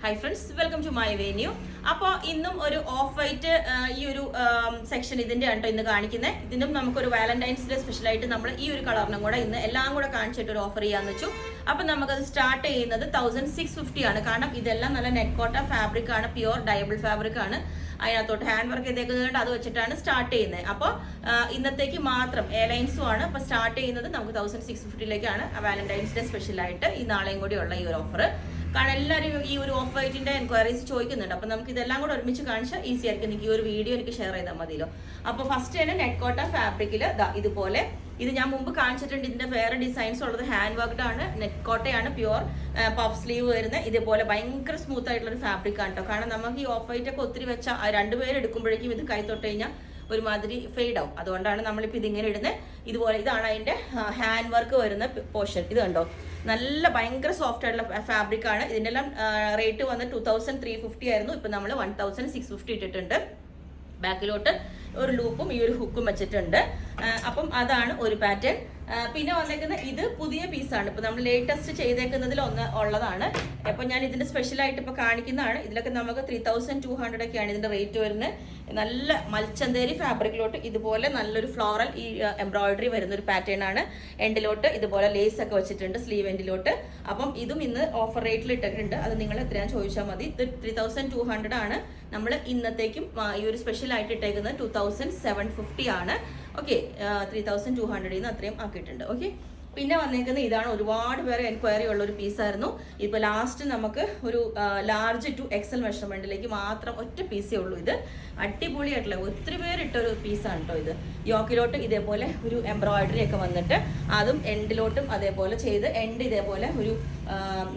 Hi friends, welcome to my venue. അപ്പോൾ ഇന്നും ഒരു ഓഫ് വൈറ്റ് ഈ ഒരു സെക്ഷൻ ഇതിന്റെ ആണ് ഇന്ന് കാണിക്കുന്നത്. ഇതിനും നമുക്കൊരു വാലന്റൈൻസ് ഡേ സ്പെഷ്യലായിട്ട് നമ്മൾ ഈ ഒരു കളറിനും കൂടെ ഇന്ന് എല്ലാം കൂടെ കാണിച്ചിട്ട് ഒരു ഓഫർ ചെയ്യാന്ന് വെച്ചു. അപ്പം നമുക്കത് സ്റ്റാർട്ട് ചെയ്യുന്നത് 1650 ആണ്. കാരണം ഇതെല്ലാം നല്ല നെക്കോട്ട ഫാബ്രിക് ആണ്, പ്യുവർ ഡയബിൾ ഫാബ്രിക് ആണ്. അതിനകത്തോട്ട് ഹാൻഡ് വർക്ക് ചെയ്തേക്കുന്നതുകൊണ്ട് അത് വെച്ചിട്ടാണ് സ്റ്റാർട്ട് ചെയ്യുന്നത്. അപ്പോൾ ഇന്നത്തേക്ക് മാത്രം എയർലൈൻസും ആണ്. അപ്പോൾ സ്റ്റാർട്ട് ചെയ്യുന്നത് നമുക്ക് 1650ലേക്കാണ് വാലന്റൈൻസ് ഡേ സ്പെഷ്യലായിട്ട് ഈ നാളെയും കൂടിയുള്ള ഈ ഒരു ഓഫർ. കാരണം എല്ലാവരും ഈ ഒരു ഓഫ് വൈറ്റിന്റെ എൻക്വയറീസ് ചോദിക്കുന്നുണ്ട്. അപ്പം നമുക്ക് ഇതെല്ലാം കൂടെ ഒരുമിച്ച് കാണിച്ചാൽ ഈസി ആയിരിക്കും. എനിക്ക് ഈ ഒരു വീഡിയോ എനിക്ക് ഷെയർ ചെയ്താൽ മതിയല്ലോ. അപ്പോൾ ഫസ്റ്റ് തന്നെ നെറ്റ്കോട്ട ഫാബ്രിക്കിൽ ഇതുപോലെ ഇത് ഞാൻ മുമ്പ് കാണിച്ചിട്ടുണ്ട്. ഇതിന്റെ വേറെ ഡിസൈൻസ് ഉള്ളത് ഹാൻഡ് വർക്ക്ഡ് ആണ്, നെറ്റ്കോട്ടയാണ്, പ്യുവർ പഫ് സ്ലീവ് വരുന്നത്. ഇതേപോലെ ഭയങ്കര സ്മൂത്ത് ആയിട്ടുള്ള ഒരു ഫാബ്രിക് ആണ് കേട്ടോ. കാരണം നമുക്ക് ഈ ഓഫ് വൈറ്റ് ഒക്കെ ഒത്തിരി വെച്ചാൽ രണ്ടുപേര് എടുക്കുമ്പോഴേക്കും ഇത് കൈ തൊട്ട് കഴിഞ്ഞാൽ ഒരുമാതിരി ഫെയ്ഡ് ആവും. അതുകൊണ്ടാണ് നമ്മളിപ്പോൾ ഇതിങ്ങനെ ഇടുന്നത്. ഇതുപോലെ ഇതാണ് അതിന്റെ ഹാൻഡ് വർക്ക് വരുന്ന പോർഷൻ. ഇത് കണ്ടോ, നല്ല ഭയങ്കര സോഫ്റ്റ് ആയിട്ടുള്ള ഫാബ്രിക് ആണ്. ഇതിന്റെ എല്ലാം റേറ്റ് വന്ന് 2350 ആയിരുന്നു. ഇപ്പൊ നമ്മൾ 1650 ഇട്ടിട്ടുണ്ട്. ബാക്കിലോട്ട് ഒരു ലൂപ്പും ഈ ഒരു ഹുക്കും വെച്ചിട്ടുണ്ട്. അപ്പം അതാണ് ഒരു പാറ്റേൺ. പിന്നെ വന്നേക്കുന്ന ഇത് പുതിയ പീസാണ്. ഇപ്പൊ നമ്മൾ ലേറ്റസ്റ്റ് ചെയ്തേക്കുന്നതിൽ ഒന്ന് ഉള്ളതാണ്. അപ്പൊ ഞാൻ ഇതിന്റെ സ്പെഷ്യലായിട്ട് ഇപ്പൊ കാണിക്കുന്നതാണ്. ഇതിലൊക്കെ നമുക്ക് 3200 ഒക്കെയാണ് ഇതിന്റെ റേറ്റ് വരുന്നത്. നല്ല മൽച്ചന്തേരി ഫാബ്രിക്കിലോട്ട് ഇതുപോലെ നല്ലൊരു ഫ്ലോറൽ ഈ എംബ്രോയിഡറി വരുന്ന ഒരു പാറ്റേൺ ആണ്. എൻഡിലോട്ട് ഇതുപോലെ ലേസ് ഒക്കെ വെച്ചിട്ടുണ്ട് സ്ലീവ് എൻഡിലോട്ട്. അപ്പം ഇതും ഇന്ന് ഓഫർ റേറ്റിൽ ഇട്ടിട്ടുണ്ട്. അത് നിങ്ങൾ എത്രയാണെന്ന് ചോദിച്ചാൽ മതി. ഇത് 3200 ആണ്. നമ്മൾ ഇന്നത്തേക്കും ഈ ഒരു സ്പെഷ്യൽ ആയിട്ട് ഇട്ടേക്കുന്നത് 2750 ആണ്. ഓക്കെ, 3200 അത്രയും ആക്കിയിട്ടുണ്ട്. ഓക്കെ, പിന്നെ വന്നേക്കുന്നത് ഇതാണ്. ഒരുപാട് പേര് എൻക്വയറി ഉള്ള ഒരു പീസായിരുന്നു. ഇപ്പൊ ലാസ്റ്റ് നമുക്ക് ഒരു ലാർജ് ടു എക്സൽ മെഷർമെന്റിലേക്ക് മാത്രം ഒറ്റ പീസേ ഉള്ളൂ. ഇത് അടിപൊളിയായിട്ടുള്ള ഒത്തിരി പേരിട്ടൊരു പീസാണ് കേട്ടോ. ഇത് യോക്കിലോട്ട് ഇതേപോലെ ഒരു എംബ്രോയിഡറി ഒക്കെ വന്നിട്ട് അതും എൻഡിലോട്ടും അതേപോലെ ചെയ്ത് എൻഡ് ഇതേപോലെ ഒരു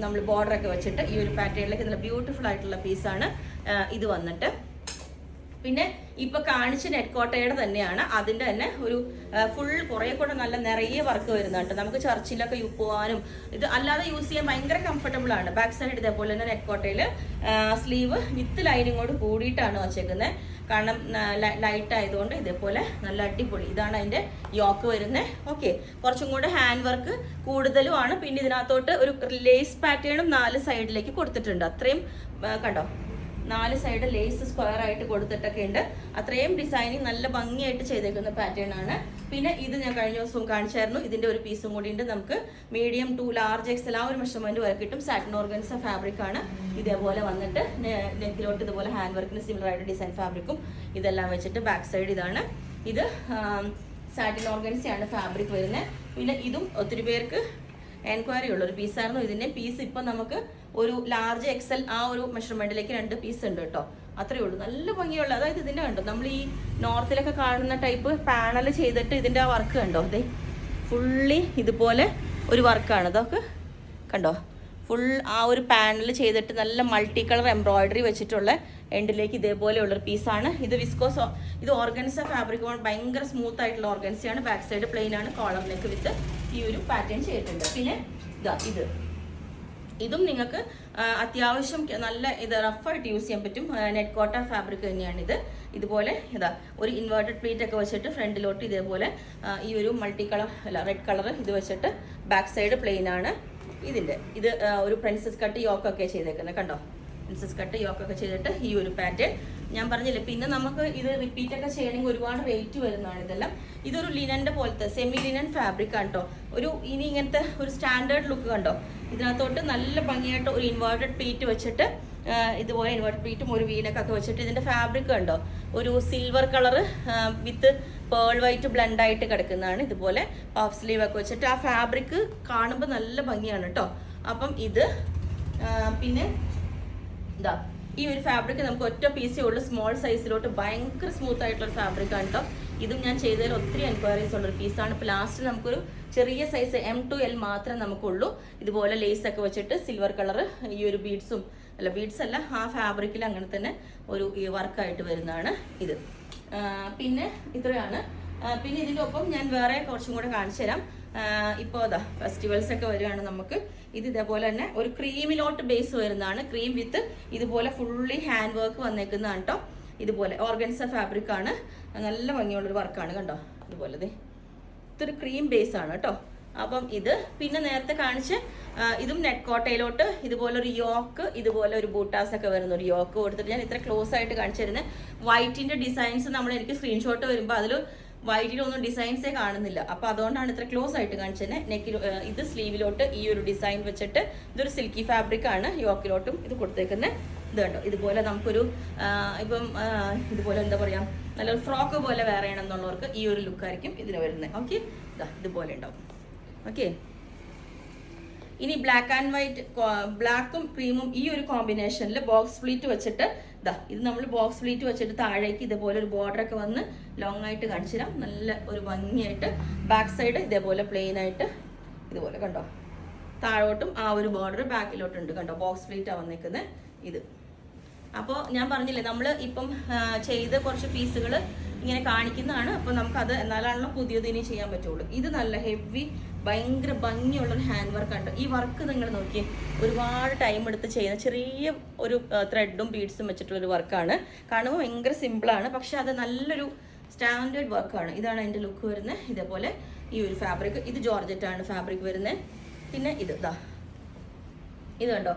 നമ്മൾ ബോർഡർ ഒക്കെ വെച്ചിട്ട് ഈ ഒരു പാറ്റേണിലേക്ക് നല്ല ബ്യൂട്ടിഫുൾ ആയിട്ടുള്ള പീസാണ് ഇത് വന്നിട്ട്. പിന്നെ ഇപ്പൊ കാണിച്ച നെറ്റ്കോട്ടയുടെ തന്നെയാണ്. അതിന്റെ തന്നെ ഒരു ഫുൾ കുറെ കൂടെ നല്ല നിറയെ വർക്ക് വരുന്നുണ്ട്. നമുക്ക് ചർച്ചിലൊക്കെ പോകാനും ഇത് അല്ലാതെ യൂസ് ചെയ്യാൻ ഭയങ്കര കംഫർട്ടബിൾ ആണ്. ബാക്ക് സൈഡ് ഇതേപോലെ തന്നെ നെറ്റ്കോട്ടയില് സ്ലീവ് വിത്ത് ലൈനിങ്ങോട് കൂടിയിട്ടാണ് വച്ചേക്കുന്നത്. കാരണം ലൈറ്റ് ആയതുകൊണ്ട് ഇതേപോലെ നല്ല അടിപൊളി. ഇതാണ് അതിന്റെ യോക്ക് വരുന്നത്. ഓക്കെ, കുറച്ചും കൂടെ ഹാൻഡ് വർക്ക് കൂടുതലുമാണ്. പിന്നെ ഇതിനകത്തോട്ട് ഒരു ലേസ് പാറ്റേണും 4 സൈഡിലേക്ക് കൊടുത്തിട്ടുണ്ട്. അത്രയും കണ്ടോ, 4 സൈഡ് ലേസ് സ്ക്വയർ ആയിട്ട് കൊടുത്തിട്ടൊക്കെ ഉണ്ട്. അത്രയും ഡിസൈനിങ് നല്ല ഭംഗിയായിട്ട് ചെയ്തേക്കുന്ന പാറ്റേൺ ആണ്. പിന്നെ ഇത് ഞാൻ കഴിഞ്ഞ ദിവസവും കാണിച്ചായിരുന്നു. ഇതിന്റെ ഒരു പീസും കൂടി ഉണ്ട്. നമുക്ക് മീഡിയം ടു ലാർജ് എക്സൽ ആ ഒരു മെഷർമെന്റ് വരെ കിട്ടും. സാറ്റിൻ ഓർഗൻസ ഫാബ്രിക് ആണ്. ഇതേപോലെ വന്നിട്ട് നെക്കിലോട്ട് ഇതുപോലെ ഹാൻഡ് വർക്കിന് സിമിലർ ആയിട്ട് ഡിസൈൻ ഫാബ്രിക്കും ഇതെല്ലാം വെച്ചിട്ട് ബാക്ക് സൈഡ് ഇതാണ്. ഇത് സാറ്റിൻ ഓർഗൻസയാണ് ഫാബ്രിക് വരുന്നത്. പിന്നെ ഇതും ഒത്തിരി പേർക്ക് എൻക്വയറി ഉള്ള ഒരു പീസായിരുന്നു. ഇതിന്റെ പീസ് ഇപ്പൊ നമുക്ക് ഒരു ലാർജ് എക്സൽ ആ ഒരു മെഷർമെന്റിലേക്ക് 2 പീസ് ഉണ്ട് കേട്ടോ. അത്രേ ഉള്ളൂ. നല്ല ഭംഗിയുള്ള, അതായത് ഇതിന്റെ കണ്ടോ, നമ്മൾ ഈ നോർത്തിലൊക്കെ കാണുന്ന ടൈപ്പ് പാനൽ ചെയ്തിട്ട് ഇതിന്റെ ആ വർക്ക് കണ്ടോ, അതെ ഫുള്ളി ഇതുപോലെ ഒരു വർക്കാണ്. അതൊക്കെ കണ്ടോ, ഫുൾ ആ ഒരു പാനൽ ചെയ്തിട്ട് നല്ല മൾട്ടി കളർ എംബ്രോയിഡറി വെച്ചിട്ടുള്ള എൻഡിലേക്ക് ഇതേപോലെയുള്ളൊരു പീസാണ്. ഇത് വിസ്കോസ്, ഇത് ഓർഗൻസ ഫാബ്രിക്, ഭയങ്കര സ്മൂത്ത് ആയിട്ടുള്ള ഓർഗൻസയാണ്. ബാക്ക് സൈഡ് പ്ലെയിൻ ആണ്. കോളറിലേക്ക് വിത്ത് ഈ ഒരു പാറ്റേൺ ചെയ്തിട്ടുണ്ട്. പിന്നെ ഇതും നിങ്ങൾക്ക് അത്യാവശ്യം നല്ല ഇത് റഫായിട്ട് യൂസ് ചെയ്യാൻ പറ്റും. നെറ്റ്കോട്ട ഫാബ്രിക് തന്നെയാണ് ഇത്. ഇതുപോലെ ഒരു ഇൻവേർട്ടഡ് പ്ലീറ്റ് ഒക്കെ വെച്ചിട്ട് ഫ്രണ്ടിലോട്ട് ഇതേപോലെ ഈ ഒരു മൾട്ടി കളർ റെഡ് കളർ ഇത് വെച്ചിട്ട് ബാക്ക് സൈഡ് പ്ലെയിൻ ആണ്. ഇത് ഒരു പ്രിൻസസ് കട്ട് യോക്കൊക്കെ ചെയ്തേക്കുന്നത് കണ്ടോ. പ്രിൻസസ് കട്ട് യോക്കൊക്കെ ചെയ്തിട്ട് ഈ ഒരു പാറ്റേൺ ഞാൻ പറഞ്ഞില്ലേ. പിന്നെ നമുക്ക് ഇത് റിപ്പീറ്റ് ഒക്കെ ചെയ്യണമെങ്കിൽ ഒരുപാട് റേറ്റ് വരുന്നതാണ് ഇതെല്ലാം. ഇതൊരു ലിനന്റെ പോലത്തെ സെമി ലിനൻ ഫാബ്രിക് ആണ് കേട്ടോ. ഇനി ഇങ്ങനത്തെ ഒരു സ്റ്റാൻഡേർഡ് ലുക്ക് കണ്ടോ. ഇതിനകത്തോട്ട് നല്ല ഭംഗിയായിട്ട് ഒരു ഇൻവേർട്ടഡ് പ്ലീറ്റ് വെച്ചിട്ട് ഇതുപോലെ ഇൻവേർട്ടഡ് പ്ലീറ്റും ഒരു വീനൊക്കെ വെച്ചിട്ട് ഇതിന്റെ ഫാബ്രിക് കണ്ടോ, ഒരു സിൽവർ കളർ വിത്ത് പേൾ വൈറ്റ് ബ്ലെൻഡ് ആയിട്ട് കിടക്കുന്നതാണ്. ഇതുപോലെ പഫ് സ്ലീവ് ഒക്കെ വെച്ചിട്ട് ആ ഫാബ്രിക് കാണുമ്പോൾ നല്ല ഭംഗിയാണ് കേട്ടോ. അപ്പം ഇത് പിന്നെ ഈ ഒരു ഫാബ്രിക് നമുക്ക് ഒറ്റ പീസേ ഉള്ളൂ. സ്മോൾ സൈസിലോട്ട് ഭയങ്കര സ്മൂത്ത് ആയിട്ടുള്ള ഫാബ്രിക് ആണ് കേട്ടോ. ഇതും ഞാൻ ചെയ്തതിൽ ഒത്തിരി എൻക്വയറീസ് ഉള്ളൊരു പീസാണ്. ഇപ്പോൾ ലാസ്റ്റ് നമുക്കൊരു ചെറിയ സൈസ് M to L മാത്രമേ നമുക്കുള്ളൂ. ഇതുപോലെ ലേസ് ഒക്കെ വെച്ചിട്ട് സിൽവർ കളർ ഈ ഒരു ബീഡ്സും ബീഡ്സ് അല്ല, ആ ഫാബ്രിക്കിൽ അങ്ങനെ തന്നെ ഒരു ഈ വർക്കായിട്ട് വരുന്നതാണ് ഇത്. പിന്നെ ഇത്രയാണ്. പിന്നെ ഇതിൻ്റെ ഒപ്പം ഞാൻ വേറെ കുറച്ചും കൂടെ കാണിച്ചു തരാം. ഇപ്പോൾ ഫെസ്റ്റിവൽസ് ഒക്കെ വരികയാണ് നമുക്ക്. ഇത് ഇതേപോലെ തന്നെ ഒരു ക്രീമിലോട്ട് ബേസ് വരുന്നതാണ്. ക്രീം വിത്ത് ഇതുപോലെ ഫുള്ളി ഹാൻഡ് വർക്ക് വന്നേക്കുന്നതാണ് കേട്ടോ. ഇതുപോലെ ഓർഗൻസ ഫാബ്രിക് ആണ്. നല്ല ഭംഗിയുള്ളൊരു വർക്കാണ് കണ്ടോ. ഇതുപോലെ ഇതൊരു ക്രീം ബേസ് ആണ് കേട്ടോ. അപ്പം ഇത് പിന്നെ നേരത്തെ കാണിച്ച് ഇതും നെറ്റ് കോട്ടയിലോട്ട് ഇതുപോലെ ഒരു യോക്ക്, ഇതുപോലെ ഒരു ബൂട്ടാസ് ഒക്കെ വരുന്ന ഒരു യോക്ക് കൊടുത്തിട്ട് ഞാൻ ഇത്ര ക്ലോസ് ആയിട്ട് കാണിച്ചു തരുന്നത്. വൈറ്റിന്റെ ഡിസൈൻസ് എനിക്ക് സ്ക്രീൻഷോട്ട് വരുമ്പോൾ അതിൽ വൈറ്റിലൊന്നും ഡിസൈൻസേ കാണുന്നില്ല. അപ്പോൾ അതുകൊണ്ടാണ് ഇത്ര ക്ലോസ് ആയിട്ട് കാണിച്ചത്. നെക്കിൽ ഇത് സ്ലീവിലോട്ട് ഈ ഒരു ഡിസൈൻ വെച്ചിട്ട് ഇതൊരു സിൽക്കി ഫാബ്രിക് ആണ്. യോക്കിലോട്ടും ഇത് കൊടുത്തേക്കുന്നത് ഇത് കണ്ടോ. ഇതുപോലെ നമുക്കൊരു ഇപ്പം ഇതുപോലെ എന്താ പറയാ, നല്ലൊരു ഫ്രോക്ക് പോലെ വേറെ ആണെന്നുള്ളവർക്ക് ഈ ഒരു ലുക്കായിരിക്കും ഇതിന് വരുന്നത്. ഓക്കെ, ഇതുപോലെ ഉണ്ടാവും. ഓക്കെ, ഇനി ബ്ലാക്ക് ആൻഡ് വൈറ്റ്, ബ്ലാക്കും ക്രീമും ഈ ഒരു കോമ്പിനേഷനിൽ ബോക്സ് ഫ്ലീറ്റ് വെച്ചിട്ട് ഇത് നമ്മൾ ബോക്സ് ഫ്ലീറ്റ് വെച്ചിട്ട് താഴേക്ക് ഇതേപോലെ ഒരു ബോർഡർ ഒക്കെ വന്ന് ലോങ് ആയിട്ട് കാണിച്ചു തരാം. നല്ല ഒരു ഭംഗിയായിട്ട് ബാക്ക് സൈഡ് ഇതേപോലെ പ്ലെയിൻ ആയിട്ട് ഇതുപോലെ കണ്ടോ, താഴോട്ടും ആ ഒരു ബോർഡർ ബാക്കിലോട്ടുണ്ട് കണ്ടോ. ബോക്സ് ഫ്ലീറ്റ് ആ വന്നേക്കുന്നത് ഇത്. അപ്പോൾ ഞാൻ പറഞ്ഞില്ലേ, നമ്മൾ ഇപ്പം ചെയ്ത് കുറച്ച് പീസുകൾ ഇങ്ങനെ കാണിക്കുന്നതാണ്. അപ്പോൾ നമുക്കത് എന്നാലാണല്ലോ പുതിയത് ഇനി ചെയ്യാൻ പറ്റുള്ളൂ. ഇത് നല്ല ഹെവി ഭയങ്കര ഭംഗിയുള്ളൊരു ഹാൻഡ് വർക്ക് ഉണ്ട്. ഈ വർക്ക് നിങ്ങൾ നോക്കി, ഒരുപാട് ടൈം എടുത്ത് ചെയ്യുന്ന ചെറിയ ഒരു ത്രെഡും ബീഡ്സും വെച്ചിട്ടുള്ളൊരു വർക്കാണ്. കാണുമ്പോൾ ഭയങ്കര സിമ്പിളാണ്, പക്ഷെ അത് നല്ലൊരു സ്റ്റാൻഡേർഡ് വർക്കാണ്. ഇതാണ് അതിൻ്റെ ലുക്ക് വരുന്നത്. ഇതേപോലെ ഈ ഒരു ഫാബ്രിക്, ഇത് ജോർജറ്റാണ് ഫാബ്രിക് വരുന്നത്. പിന്നെ ഇത് കണ്ടോ,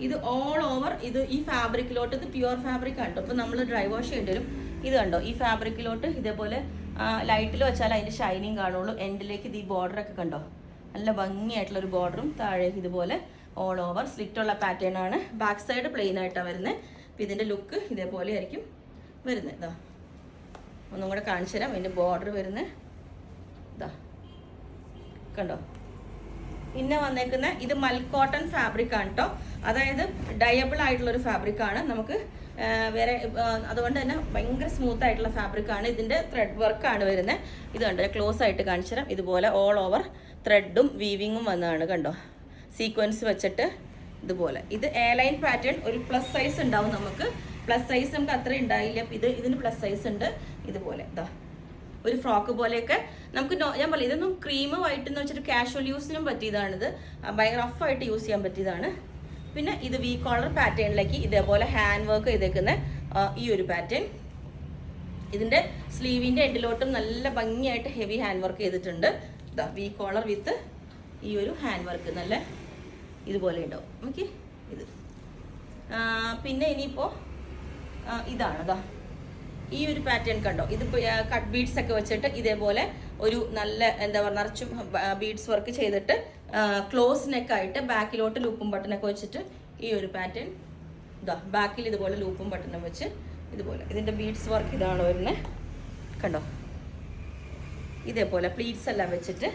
ഇത് ഓൾ ഓവർ ഇത് ഈ ഫാബ്രിക്കിലോട്ട്, ഇത് പ്യുവർ ഫാബ്രിക് ആണ് കേട്ടോ. അപ്പോൾ നമ്മൾ ഡ്രൈ വാഷ് ചെയ്യേണ്ടി വരും. ഇത് കണ്ടോ, ഈ ഫാബ്രിക്കിലോട്ട് ഇതേപോലെ ലൈറ്റിൽ വെച്ചാൽ അതിൻ്റെ ഷൈനിങ് കാണുള്ളൂ. എൻഡിലേക്ക് ഇത് ഈ ബോർഡറൊക്കെ കണ്ടോ, നല്ല ഭംഗിയായിട്ടുള്ളൊരു ബോർഡറും താഴേക്ക് ഇതുപോലെ ഓൾ ഓവർ സ്ലിറ്റുള്ള പാറ്റേൺ ആണ്. ബാക്ക് സൈഡ് പ്ലെയിൻ ആയിട്ടാണ് വരുന്നത്. അപ്പോൾ ഇതിൻ്റെ ലുക്ക് ഇതേപോലെ ആയിരിക്കും വരുന്നത്. ഒന്നും കൂടെ കാണിച്ചു തരാം. അതിൻ്റെ ബോർഡർ വരുന്നത് കണ്ടോ. പിന്നെ വന്നേക്കുന്ന ഇത് മൽക്കോട്ടൺ ഫാബ്രിക് ആണ് കേട്ടോ. അതായത് ഡയബിൾ ആയിട്ടുള്ളൊരു ഫാബ്രിക് ആണ്. നമുക്ക് വേറെ അതുകൊണ്ട് തന്നെ ഭയങ്കര സ്മൂത്ത് ആയിട്ടുള്ള ഫാബ്രിക് ആണ്. ഇതിൻ്റെ ത്രെഡ് വർക്കാണ് വരുന്നത്. ഇത് കണ്ടോ, ക്ലോസ് ആയിട്ട് കാണിച്ചു തരാം. ഇതുപോലെ ഓൾ ഓവർ ത്രെഡും വീവിങ്ങും വന്നതാണ് കണ്ടോ, സീക്വൻസ് വെച്ചിട്ട് ഇതുപോലെ. ഇത് എ ലൈൻ പാറ്റേൺ, ഒരു പ്ലസ് സൈസ് ഉണ്ടാവും നമുക്ക്. പ്ലസ് സൈസ് നമുക്ക് അത്ര ഉണ്ടായില്ല. ഇതിന് പ്ലസ് സൈസ് ഉണ്ട്. ഇതുപോലെ ഒരു ഫ്രോക്ക് പോലെയൊക്കെ നമുക്ക് ഞാൻ പറയും, ഇതൊന്നും ക്രീം വൈറ്റ് എന്ന് വെച്ചിട്ട് കാഷ്വൽ യൂസിനും പറ്റിയതാണിത്. ഭയങ്കര റഫായിട്ട് യൂസ് ചെയ്യാൻ പറ്റിയതാണ്. പിന്നെ ഇത് വി കോളർ പാറ്റേണിലേക്ക് ഇതേപോലെ ഹാൻഡ് വർക്ക് ചെയ്തേക്കുന്ന ഈ ഒരു പാറ്റേൺ. ഇതിൻ്റെ സ്ലീവിൻ്റെ എൻഡിലോട്ടും നല്ല ഭംഗിയായിട്ട് ഹെവി ഹാൻഡ് വർക്ക് ചെയ്തിട്ടുണ്ട്. വി കോളർ വിത്ത് ഈ ഒരു ഹാൻഡ് വർക്ക് നല്ല ഇതുപോലെ ഉണ്ടാവും. ഓക്കെ, ഇത് പിന്നെ ഇനിയിപ്പോൾ ഇതാണ് ഈ ഒരു പാറ്റേൺ കണ്ടോ. ഇതിപ്പോൾ കട്ട് ബീഡ്സ് ഒക്കെ വെച്ചിട്ട് ഇതേപോലെ ഒരു നല്ല എന്താ പറയുക, നിറച്ചും ബീഡ്സ് വർക്ക് ചെയ്തിട്ട് ക്ലോസ് നെക്കായിട്ട് ബാക്കിലോട്ട് ലൂപ്പും ബട്ടനൊക്കെ വെച്ചിട്ട് ഈ ഒരു പാറ്റേൺ ബാക്കിൽ ഇതുപോലെ ലൂപ്പും ബട്ടണും വെച്ച് ഇതുപോലെ. ഇതിൻ്റെ ബീഡ്സ് വർക്ക് ഇതാണ് വരുന്നത് കണ്ടോ. ഇതേപോലെ പ്ലീറ്റ്സ് എല്ലാം വെച്ചിട്ട്.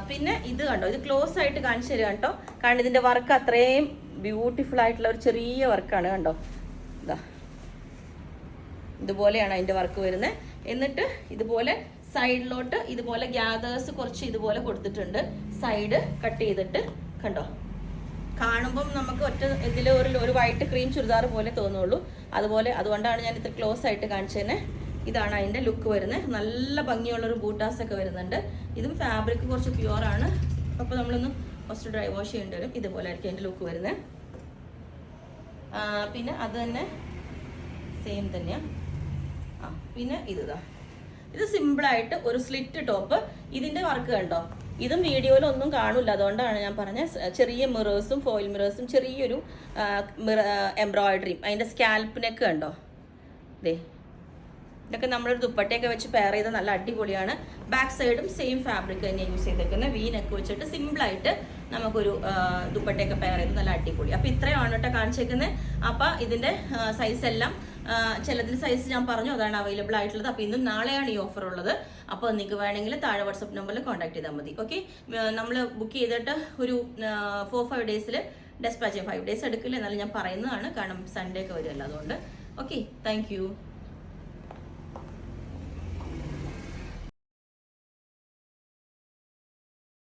പിന്നെ ഇത് കണ്ടോ, ഇത് ക്ലോസ് ആയിട്ട് കാണിച്ചു തരിക കേട്ടോ. കാരണം ഇതിൻ്റെ വർക്ക് അത്രയും ബ്യൂട്ടിഫുൾ ആയിട്ടുള്ള ഒരു ചെറിയ വർക്കാണ് കണ്ടോ. ഇതുപോലെയാണ് അതിൻ്റെ വർക്ക് വരുന്നത്. എന്നിട്ട് ഇതുപോലെ സൈഡിലോട്ട് ഇതുപോലെ ഗ്യാദേഴ്സ് കുറച്ച് ഇതുപോലെ കൊടുത്തിട്ടുണ്ട്. സൈഡ് കട്ട് ചെയ്തിട്ട് കണ്ടോ. കാണുമ്പം നമുക്ക് ഒറ്റ ഇതിൽ ഒരു വൈറ്റ് ക്രീം ചുരിദാർ പോലെ തോന്നുള്ളൂ. അതുകൊണ്ടാണ് ഞാൻ ഇത്ര ക്ലോസ് ആയിട്ട് കാണിച്ചത്. ഇതാണ് അതിൻ്റെ ലുക്ക് വരുന്നത്. നല്ല ഭംഗിയുള്ളൊരു ബൂട്ടാസ് ഒക്കെ വരുന്നുണ്ട്. ഇതും ഫാബ്രിക് കുറച്ച് പ്യുവർ ആണ്. അപ്പോൾ നമ്മളൊന്ന് ഫസ്റ്റ് ഡ്രൈ വാഷ് ചെയ്യേണ്ടി വരും. ഇതുപോലെ ആയിരിക്കും അതിൻ്റെ ലുക്ക് വരുന്നത്. പിന്നെ അത് തന്നെ സെയിം തന്നെയാണ്. പിന്നെ ഇത് സിമ്പിളായിട്ട് ഒരു സ്ലിറ്റ് ടോപ്പ്. ഇതിൻ്റെ വർക്ക് കണ്ടോ, ഇതും വീഡിയോയിലൊന്നും കാണില്ല. അതുകൊണ്ടാണ് ഞാൻ പറഞ്ഞത്. ചെറിയ മിറേഴ്സും ഫോയിൽ മിറേഴ്സും ചെറിയൊരു എംബ്രോയിഡറിയും അതിൻ്റെ സ്കാൽപ്പിനൊക്കെ കണ്ടോ. ഇതൊക്കെ നമ്മളൊരു ദുപ്പട്ടയൊക്കെ വെച്ച് പെയർ ചെയ്ത് നല്ല അടിപൊളിയാണ്. ബാക്ക് സൈഡും സെയിം ഫാബ്രിക് തന്നെ യൂസ് ചെയ്തേക്കുന്നത്. വീനൊക്കെ വെച്ചിട്ട് സിമ്പിളായിട്ട് നമുക്കൊരു ദുപ്പട്ടയൊക്കെ പെയർ ചെയ്ത് നല്ല അടിപൊളി. അപ്പോൾ ഇത്രയാണ് കേട്ടോ കാണിച്ചേക്കുന്നത്. അപ്പോൾ ഇതിൻ്റെ സൈസ് എല്ലാം ചിലതിന് സൈസ് ഞാൻ പറഞ്ഞു, അതാണ് അവൈലബിൾ ആയിട്ടുള്ളത്. അപ്പോൾ ഇന്നും നാളെയാണ് ഈ ഓഫർ ഉള്ളത്. അപ്പോൾ നിങ്ങൾക്ക് വേണമെങ്കിൽ താഴെ വാട്സപ്പ് നമ്പറിൽ കോൺടാക്ട് ചെയ്താൽ മതി. ഓക്കെ, നമ്മൾ ബുക്ക് ചെയ്തിട്ട് ഒരു 4-5 ഡേയ്സിൽ ഡെസ്പാച്ച് ചെയ്യാം. 5 ഡേയ്സ് എടുക്കില്ല, എന്നാലും ഞാൻ പറയുന്നതാണ്. കാരണം സൺഡേ ഒക്കെ വരുമല്ലോ, അതുകൊണ്ട്. Okay, thank